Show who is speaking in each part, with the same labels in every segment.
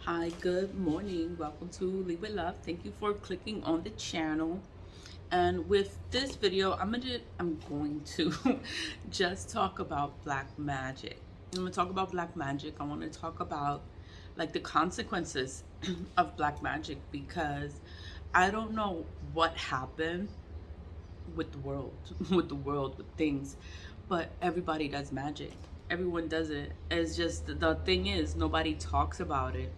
Speaker 1: Hi, good morning. Welcome to Lead with Love. Thank you for clicking on the channel. And with this video, I'm going to just talk about black magic. I'm going to talk about black magic. I want to talk about like the consequences of black magic because I don't know what happened with the world, with things, but everybody does magic. Everyone does it. It's just the thing is nobody talks about it.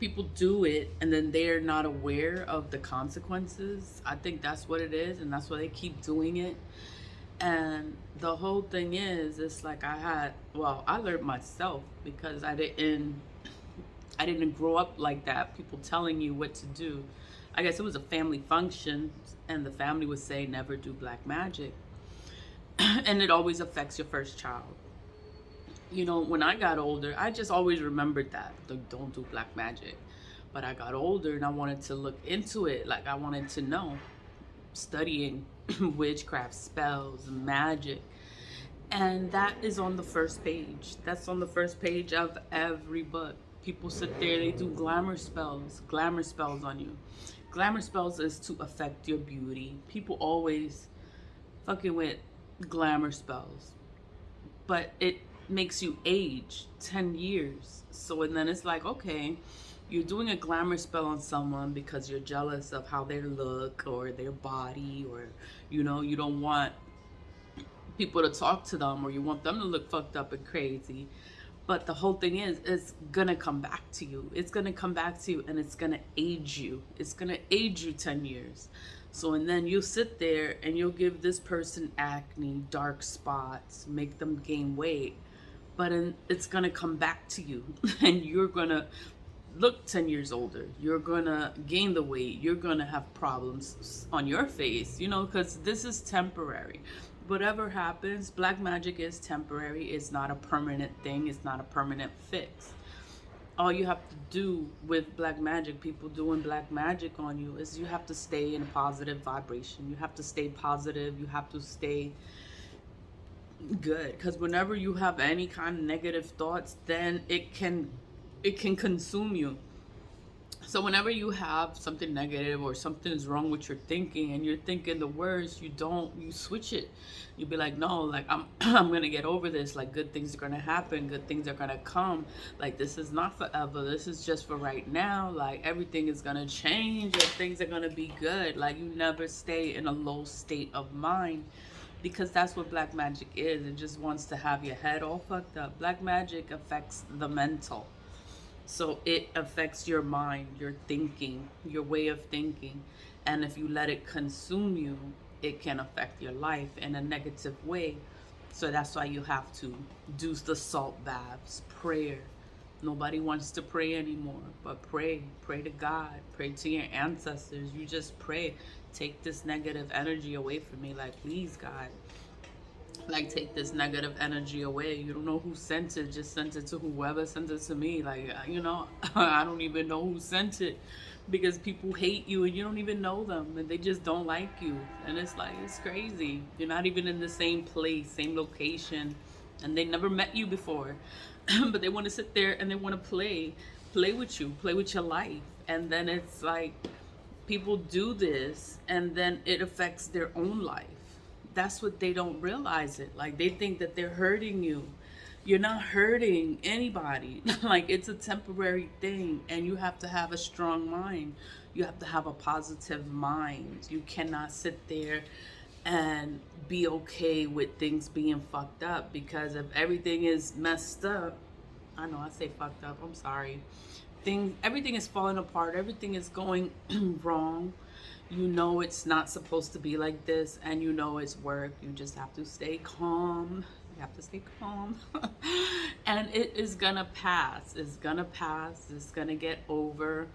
Speaker 1: People do it and then they're not aware of the consequences. I think that's what it is, and that's why they keep doing it. And the whole thing is, it's like I learned myself because I didn't grow up like that. People telling you what to do. I guess it was a family function, and the family would say never do black magic, and it always affects your first child. When I got older, I just always remembered that, like, don't do black magic. But I got older and I wanted to look into it. Like, I wanted to know, studying witchcraft, spells, magic. And that is on the first page. That's on the first page of every book. People sit there, they do glamour spells on you. Glamour spells is to affect your beauty. People always fucking with glamour spells, but it makes you age 10 years. So, and then it's like, okay, you're doing a glamour spell on someone because you're jealous of how they look or their body, or, you don't want people to talk to them, or you want them to look fucked up and crazy. But the whole thing is, it's gonna come back to you. It's gonna come back to you and it's gonna age you. It's gonna age you 10 years. So, and then you'll sit there and you'll give this person acne, dark spots, make them gain weight. But it's gonna come back to you and you're gonna look 10 years older. You're gonna gain the weight. You're gonna have problems on your face, because this is temporary. Whatever happens, black magic is temporary. It's not a permanent thing. It's not a permanent fix. All you have to do with black magic, people doing black magic on you, is you have to stay in a positive vibration. You have to stay positive. You have to stay good, because whenever you have any kind of negative thoughts, then it can consume you. So whenever you have something negative or something is wrong with your thinking and you're thinking the worst, you switch it. You be like, no, like, I'm gonna get over this. Like, good things are gonna happen, good things are gonna come. Like, this is not forever, this is just for right now. Like, everything is gonna change and things are gonna be good. Like, you never stay in a low state of mind, because that's what black magic is. It just wants to have your head all fucked up. Black magic affects the mental. So it affects your mind, your thinking, your way of thinking. And if you let it consume you, it can affect your life in a negative way. So that's why you have to do the salt baths, prayer. Nobody wants to pray anymore, but pray. Pray to God. Pray to your ancestors. You just pray. Take this negative energy away from me. Like, please, God, like, take this negative energy away. You don't know who sent it, just sent it to whoever sent it to me. Like, I don't even know who sent it, because people hate you and you don't even know them and they just don't like you. And it's like, it's crazy. You're not even in the same place, same location, and they never met you before. But they want to sit there and they want to play with you, play with your life. And then it's like, people do this and then it affects their own life. That's what they don't realize it. Like, they think that they're hurting you. You're not hurting anybody. Like, it's a temporary thing, and you have to have a strong mind. You have to have a positive mind. You cannot sit there and be okay with things being fucked up, because if everything is messed up, I know I say fucked up, I'm sorry. Everything is falling apart, everything is going wrong. It's not supposed to be like this, and it's work. You just have to stay calm. You have to stay calm. And it is gonna pass. It's gonna pass. It's gonna get over.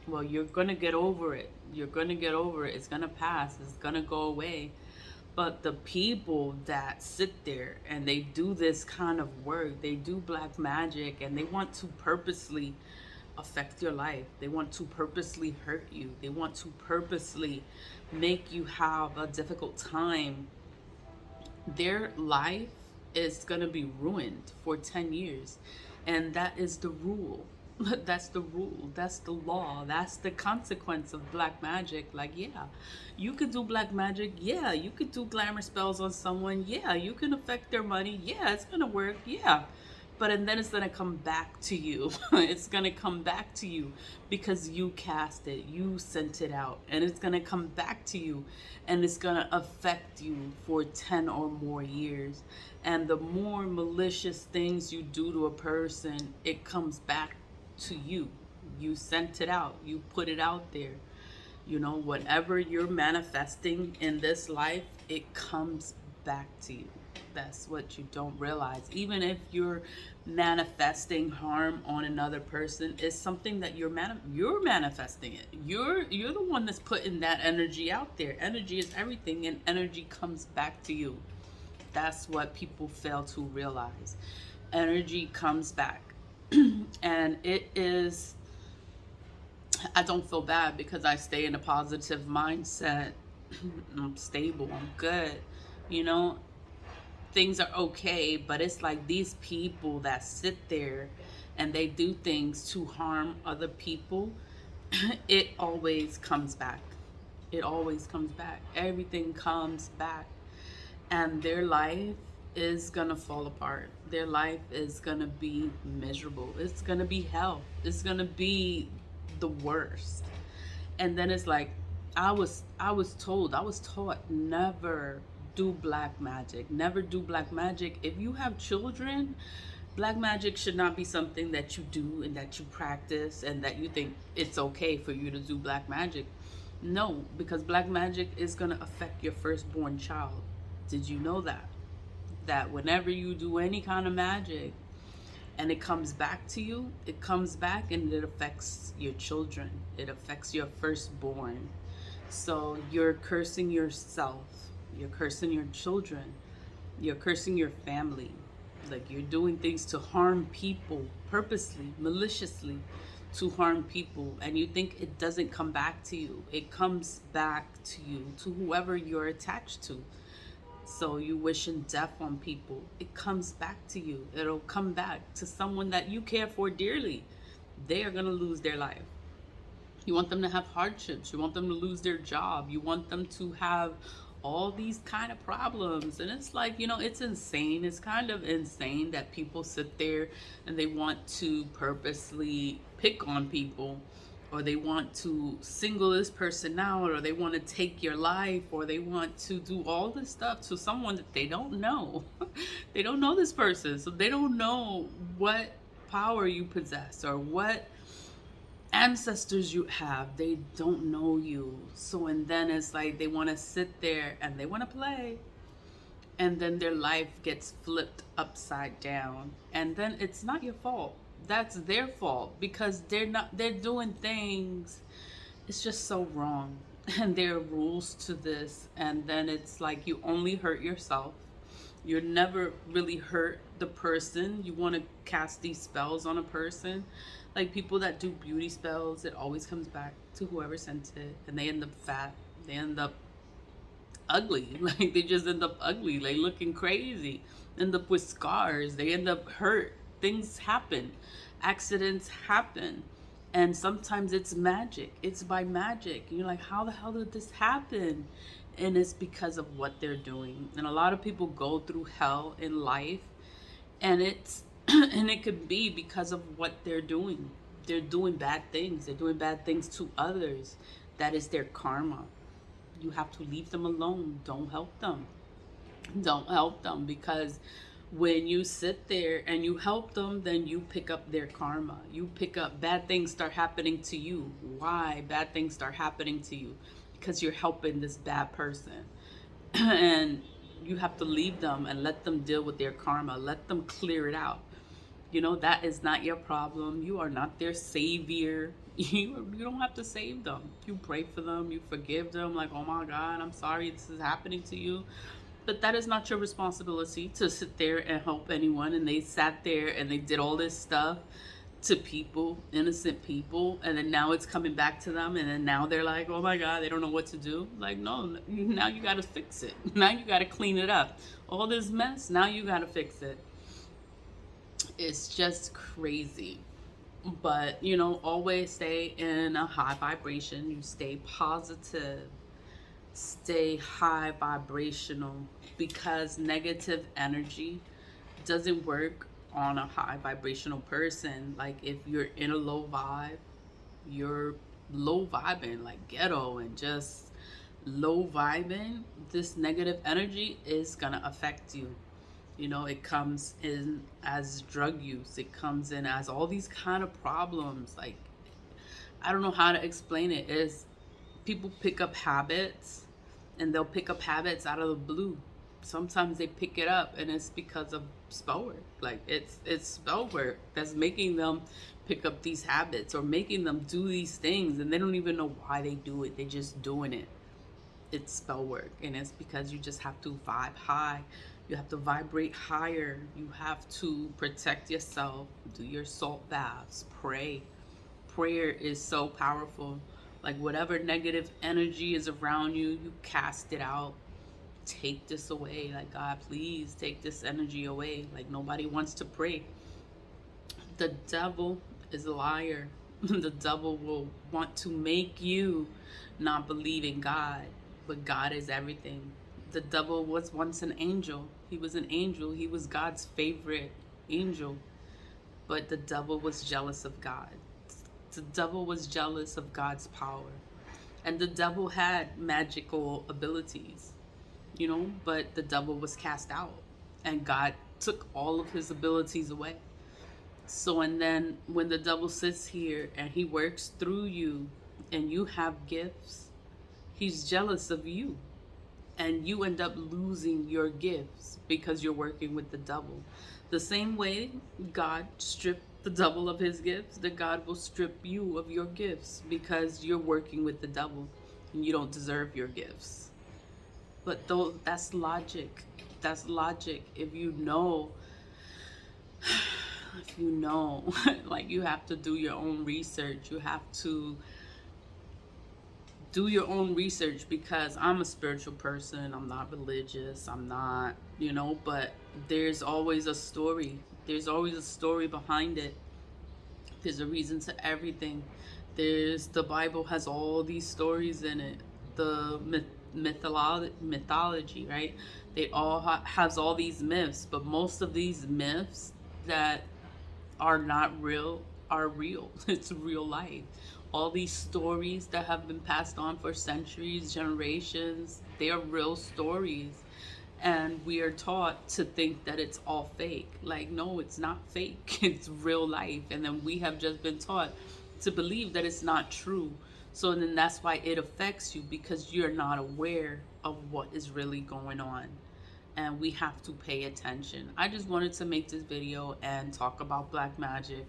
Speaker 1: Well, you're gonna get over it. You're gonna get over it. It's gonna pass. It's gonna go away. But the people that sit there and they do this kind of work, they do black magic, and they want to purposely affect your life. They want to purposely hurt you. They want to purposely make you have a difficult time. Their life is going to be ruined for 10 years. And that is the rule. That's the rule. That's the law. That's the consequence of black magic. Like, yeah, you could do black magic. Yeah, you could do glamour spells on someone. Yeah, you can affect their money. Yeah, it's gonna work. Yeah. But and then it's gonna come back to you. It's gonna come back to you because you cast it, you sent it out, and it's gonna come back to you, and it's gonna affect you for 10 or more years. And the more malicious things you do to a person, it comes back to you. You sent it out, you put it out there. You know, whatever you're manifesting in this life, it comes back to you. That's what you don't realize. Even if you're manifesting harm on another person, it's something that you're manifesting it. You're the one that's putting that energy out there. Energy is everything, and energy comes back to you. That's what people fail to realize. Energy comes back. And it is, I don't feel bad because I stay in a positive mindset. I'm stable, I'm good. You know, things are okay, but it's like these people that sit there and they do things to harm other people, it always comes back. It always comes back. Everything comes back. And their life is gonna fall apart. Their life is gonna be miserable. It's gonna be hell. It's gonna be the worst. And then it's like, I was taught, never do black magic. Never do black magic. If you have children, black magic should not be something that you do and that you practice and that you think it's okay for you to do black magic. No, because black magic is going to affect your firstborn child. Did you know that? That whenever you do any kind of magic and it comes back to you, it comes back and it affects your children. It affects your firstborn. So you're cursing yourself. You're cursing your children. You're cursing your family. Like, you're doing things to harm people purposely, maliciously, to harm people. And you think it doesn't come back to you. It comes back to you, to whoever you're attached to. So you wishing death on people, it comes back to you. It'll come back to someone that you care for dearly. They are going to lose their life. You want them to have hardships. You want them to lose their job. You want them to have all these kind of problems. And it's like, you know, it's insane. It's kind of insane that people sit there and they want to purposely pick on people, or they want to single this person out, or they want to take your life, or they want to do all this stuff to someone that they don't know. They don't know this person, so they don't know what power you possess or what ancestors you have. They don't know you. So, and then it's like they want to sit there and they want to play, and then their life gets flipped upside down, and then it's not your fault. That's their fault, because they're doing things, it's just so wrong. And there are rules to this, and then it's like you only hurt yourself. You're never really hurt the person. You want to cast these spells on a person, like people that do beauty spells, it always comes back to whoever sent it, and they end up fat, they end up ugly. Like, they just end up ugly, like looking crazy, end up with scars, they end up hurt. Things happen, accidents happen, and sometimes it's magic. It's by magic. You're like, how the hell did this happen? And it's because of what they're doing. And a lot of people go through hell in life, and it's and it could be because of what they're doing. They're doing bad things. They're doing bad things to others. That is their karma. You have to leave them alone. Don't help them. Don't help them, because when you sit there and you help them, then you pick up their karma. You pick up bad things start happening to you. Why bad things start happening to you? Because you're helping this bad person. And you have to leave them and let them deal with their karma. Let them clear it out. You know, that is not your problem. You are not their savior. You don't have to save them. You pray for them. You forgive them. Like, oh my God, I'm sorry this is happening to you. But that is not your responsibility to sit there and help anyone. And they sat there and they did all this stuff to people, innocent people, and then now it's coming back to them, and then now they're like, oh my God, they don't know what to do. Like, no, now you got to fix it. Now you got to clean it up. All this mess, now you got to fix it. It's just crazy. But, you know, always stay in a high vibration. You stay positive, stay high vibrational, because negative energy doesn't work on a high vibrational person. Like if you're in a low vibe, you're low vibing, like ghetto and just low vibing, this negative energy is gonna affect you. You know, it comes in as drug use, it comes in as all these kind of problems. Like, I don't know how to explain it. Is people pick up habits, and they'll pick up habits out of the blue. Sometimes they pick it up and it's because of spell work. Like it's spell work that's making them pick up these habits or making them do these things, and they don't even know why they do it. They're just doing it. It's spell work, and it's because you just have to vibe high. You have to vibrate higher. You have to protect yourself, do your salt baths, pray. Prayer is so powerful. Like whatever negative energy is around you, you cast it out. Take this away. Like, God, please take this energy away. Like, nobody wants to pray. The devil is a liar. The devil will want to make you not believe in God, but God is everything. The devil was once an angel. He was an angel. He was God's favorite angel, but the devil was jealous of God. The devil was jealous of God's power. And the devil had magical abilities, you know, but the devil was cast out and God took all of his abilities away. So, and then when the devil sits here and he works through you and you have gifts, he's jealous of you, and you end up losing your gifts because you're working with the devil. The same way God stripped the devil of his gifts, that God will strip you of your gifts because you're working with the devil and you don't deserve your gifts. But though that's logic. That's logic. If you know, like you have to do your own research. You have to do your own research, because I'm a spiritual person. I'm not religious. I'm not, you know, but there's always a story. There's always a story behind it. There's a reason to everything. The Bible has all these stories in it. The mythology, right? They all has all these myths, but most of these myths that are not real are real. It's real life. All these stories that have been passed on for centuries, generations, they are real stories. And we are taught to think that it's all fake. Like, no, it's not fake. It's real life. And then we have just been taught to believe that it's not true. So then that's why it affects you, because you're not aware of what is really going on, and we have to pay attention. I just wanted to make this video and talk about black magic,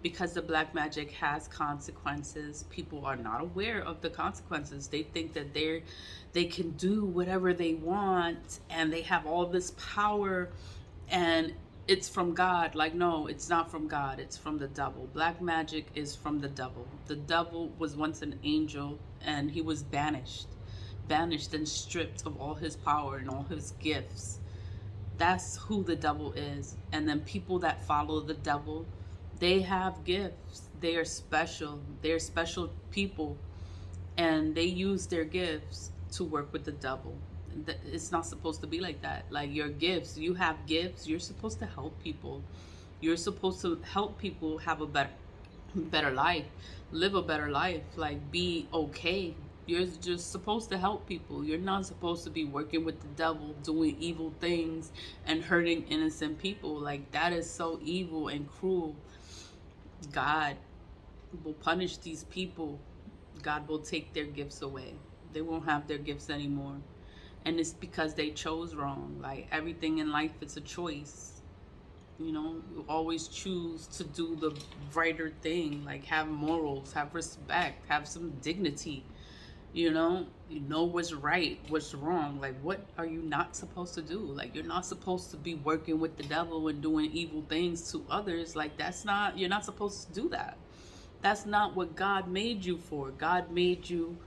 Speaker 1: because the black magic has consequences. People are not aware of the consequences. They think that they can do whatever they want and they have all this power and it's from God. Like, no, it's not from God. It's from the devil. Black magic is from the devil. The devil was once an angel and he was banished and stripped of all his power and all his gifts. That's who the devil is. And then people that follow the devil, they have gifts. They are special. They're special people. And they use their gifts to work with the devil. It's not supposed to be like that. Like, your gifts, you have gifts. You're supposed to help people. You're supposed to help people have a better life, live a better life, like be okay. You're just supposed to help people. You're not supposed to be working with the devil, doing evil things and hurting innocent people. Like, that is so evil and cruel. God will punish these people. God will take their gifts away. They won't have their gifts anymore. And it's because they chose wrong. Like, everything in life, it's a choice. You know, you always choose to do the brighter thing, like have morals, have respect, have some dignity. You know what's right, what's wrong. Like, what are you not supposed to do? Like, you're not supposed to be working with the devil and doing evil things to others. Like, you're not supposed to do that. That's not what God made you for. God made you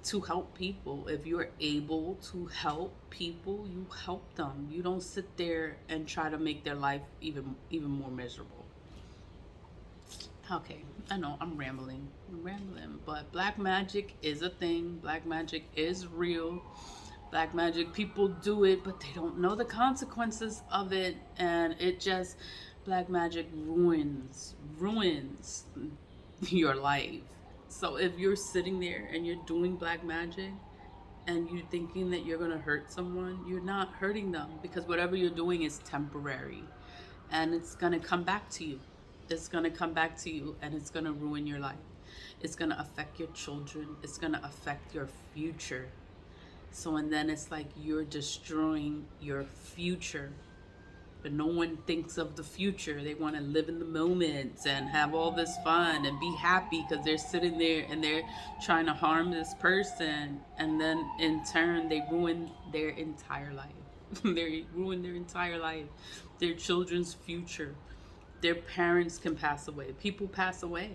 Speaker 1: to help people. If you're able to help people, you help them. You don't sit there and try to make their life even more miserable. Okay, I know I'm rambling, but black magic is a thing. Black magic is real. Black magic, people do it, but they don't know the consequences of it, and it just, black magic ruins your life. So if you're sitting there and you're doing black magic and you're thinking that you're going to hurt someone, you're not hurting them, because whatever you're doing is temporary, and it's going to come back to you. It's going to come back to you, and it's going to ruin your life. It's going to affect your children. It's going to affect your future. So, and then it's like you're destroying your future. But no one thinks of the future. They want to live in the moment and have all this fun and be happy because they're sitting there and they're trying to harm this person. And then in turn, they ruin their entire life. They ruin their entire life, their children's future. Their parents can pass away. People pass away.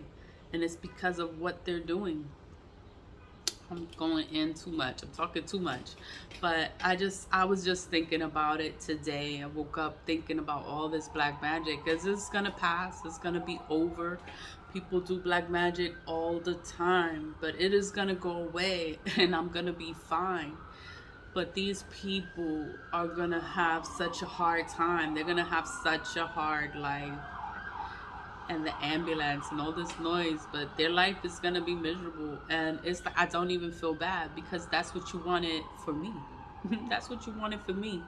Speaker 1: And it's because of what they're doing. I'm going in too much. I'm talking too much. But I was just thinking about it today. I woke up thinking about all this black magic, because it's going to pass. It's going to be over. People do black magic all the time, but it is going to go away and I'm going to be fine. But these people are going to have such a hard time. They're going to have such a hard life, and the ambulance and all this noise, but their life is gonna be miserable. And it's like, I don't even feel bad, because that's what you wanted for me. That's what you wanted for me,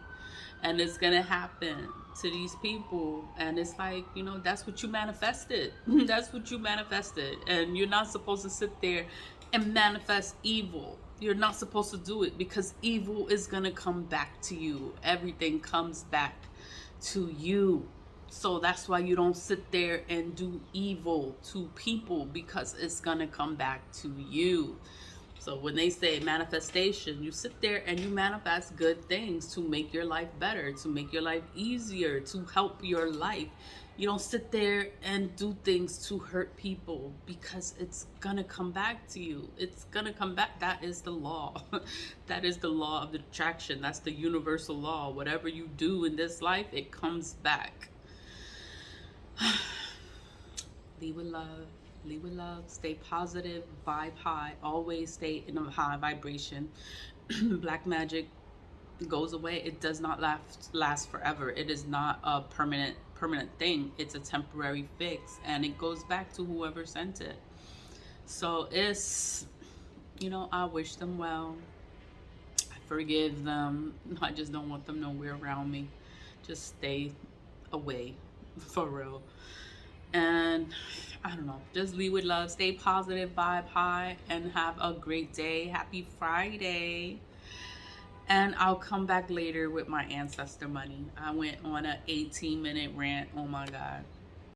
Speaker 1: and it's gonna happen to these people. And it's like, that's what you manifested. That's what you manifested, and you're not supposed to sit there and manifest evil. You're not supposed to do it, because evil is gonna come back to you. Everything comes back to you. So that's why you don't sit there and do evil to people, because it's gonna come back to you. So when they say manifestation, you sit there and you manifest good things to make your life better, to make your life easier, to help your life. You don't sit there and do things to hurt people, because it's gonna come back to you. It's gonna come back. That is the law. That is the law of the attraction. That's the universal law. Whatever you do in this life, it comes back. Lead with love. Lead with love. Stay positive. Vibe high. Always stay in a high vibration. Black magic goes away. It does not last forever. It is not a permanent thing. It's a temporary fix, and it goes back to whoever sent it. So it's, I wish them well. I forgive them. I just don't want them nowhere around me. Just stay away. For real. And I don't know, just lead with love, stay positive, vibe high, and have a great day. Happy Friday. And I'll come back later with my ancestor money. I went on an 18-minute rant. Oh my God.